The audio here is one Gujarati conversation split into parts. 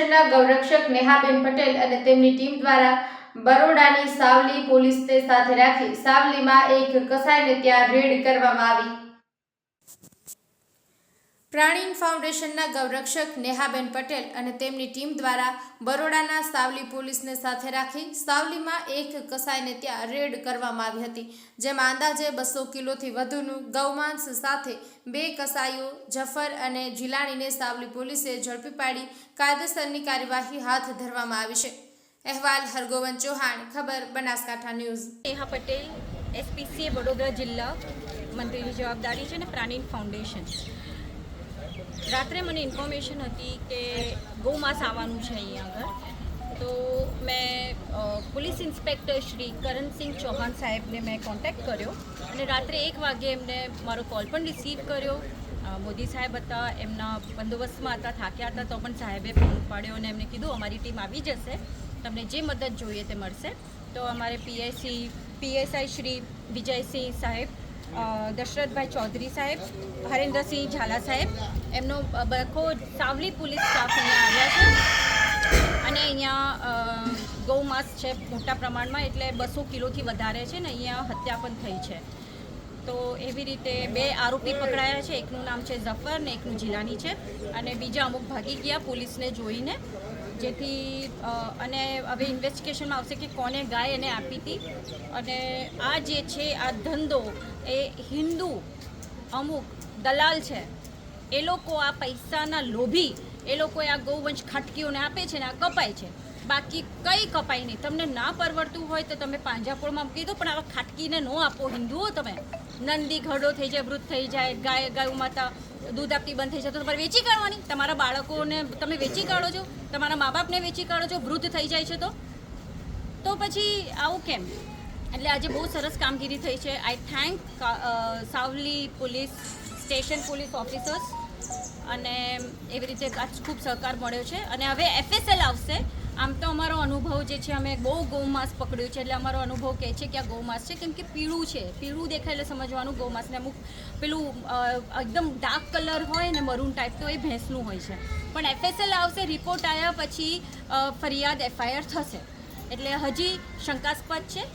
ફાઉન્ડેશનના ગૌરક્ષક નેહાબેન પટેલ અને તેમની ટીમ દ્વારા બરોડાની સાવલી પોલીસને સાથે રાખી સાવલીમાં એક કસાઈને ત્યાં રેડ કરવામાં આવી। પ્રાણીન ફાઉન્ડેશનના ગૌરક્ષક નેહાબેન પટેલ અને તેમની ટીમ દ્વારા બરોડાના સાવલી પોલીસને સાથે રાખી સાવલીમાં એક કસાઈને ત્યાં રેડ કરવામાં આવી હતી, જેમાં અંદાજે 200 કિલોથી વધુનું ગૌમાંસ સાથે 2 કસાઈઓ જફર અને જીલાણીને સાવલી પોલીસે ઝડપી પાડી કાયદેસરની કાર્યવાહી હાથ ધરવામાં આવી છે। અહેવાલ હરગોવન ચૌહાણ, ખબર બનાસકાંઠા ન્યૂઝ। નેહા પટેલ, SPCA વડોદરા જિલ્લા મંત્રીની જવાબદારી છે ને પ્રાણીન ફાઉન્ડેશન। રાત્રે મને ઇન્ફોર્મેશન હતી કે ગૌમાંસ આવવાનું છે અહીંયા આગળ, તો મેં પોલીસ ઇન્સ્પેક્ટર શ્રી કરણસિંહ ચૌહાણ સાહેબને મેં કોન્ટેક્ટ કર્યો અને રાત્રે 1 વાગે એમને મારો કોલ પણ રિસીવ કર્યો। મોદી સાહેબ હતા, એમના બંદોબસ્તમાં હતા, થાક્યા હતા, તો પણ સાહેબે ફોન ઉપાડ્યો અને એમને કીધું અમારી ટીમ આવી જશે, તમને જે મદદ જોઈએ તે મળશે। તો અમારે PSI શ્રી વિજયસિંહ સાહેબ, દશરથભાઈ ચૌધરી સાહેબ, હરેન્દ્રસિંહ ઝાલા સાહેબ, એમનો બખો સાવલી પોલીસ સ્ટાફ અહીંયા આવ્યા છે અને અહીંયા ગૌમાંસ છે મોટા પ્રમાણમાં, એટલે 200 કિલોથી વધારે છે ને અહીંયા હત્યા પણ થઈ છે। તો એવી રીતે 2 આરોપી પકડાયા છે, એકનું નામ છે જફર ને એકનું જીલાની છે અને બીજા અમુક ભાગી ગયા પોલીસને જોઈને, જેથી અને હવે ઇન્વેસ્ટિગેશનમાં આવશે કે કોને ગાય એને આપી હતી। અને આ જે છે આ ધંધો એ હિન્દુ અમુક દલાલ છે, એ લોકો આ પૈસાના લોભી એ લોકોએ આ ગૌવંશ ખાટકીઓને આપે છે ને આ કપાય છે, બાકી કંઈ કપાય નહીં। તમને ના પરવડતું હોય તો તમે પાંજરાપોળમાં મૂકી દો, પણ આવા ખાટકીને ન આપો હિન્દુઓ। તમે નંદી ઘરડો થઈ જાય, વૃદ્ધ થઈ જાય, ગાય માતા દૂધ આપતી બંધ થઈ જાય તો તમારે વેચી કાઢવાની? તમારા બાળકોને તમે વેચી કાઢો છો, તમારા મા બાપને વેચી કાઢો છો, વૃદ્ધ થઈ જાય છે તો પછી આવું કેમ? એટલે આજે બહુ સરસ કામગીરી થઈ છે। આઈ thank Savli police station police officers, અને એવી રીતે આજ ખૂબ સહકાર મળ્યો છે અને હવે FSL આવશે। આમ તો અમારો અનુભવ જે છે, અમે બહુ ગૌમાંસ પકડ્યું છે, એટલે અમારો અનુભવ કહે છે કે આ ગૌમાંસ છે, કેમ કે પીળું છે, પીળું દેખાય એટલે સમજવાનું ગૌમાંસને। અમુક પેલું એકદમ ડાર્ક કલર હોય ને મરૂન ટાઈપ, તો એ ભેંસનું હોય છે, પણ FSL આવશે। રિપોર્ટ આવ્યા પછી ફરિયાદ FIR થશે, એટલે હજી શંકાસ્પદ છે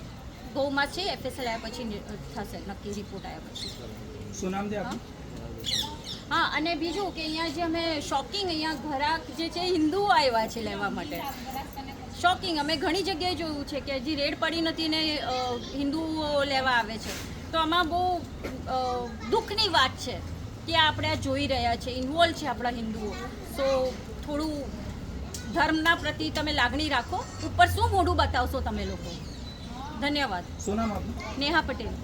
ગૌમાંસ છે, FSL આવ્યા પછી થશે નક્કી, રિપોર્ટ આવ્યા પછી। શું નામ છે આપનું? હા, અને બીજું કે અહીંયા જે અમે શોકિંગ, અહીંયા ઘરાક જે છે હિન્દુઓ આવ્યા છે લેવા માટે, શોકિંગ અમે ઘણી જગ્યાએ જોયું છે કે હજી રેડ પડી નથી ને હિન્દુઓ લેવા આવે છે, તો આમાં બહુ દુઃખની વાત છે કે આપણે આ જોઈ રહ્યા છે, ઇન્વોલ્વ છે આપણા હિન્દુઓ। સો થોડું ધર્મના પ્રતિ તમે લાગણી રાખો, ઉપર શું મોઢું બતાવશો તમે લોકો? ધન્યવાદ। શું નામ આપનું? નેહા પટેલ।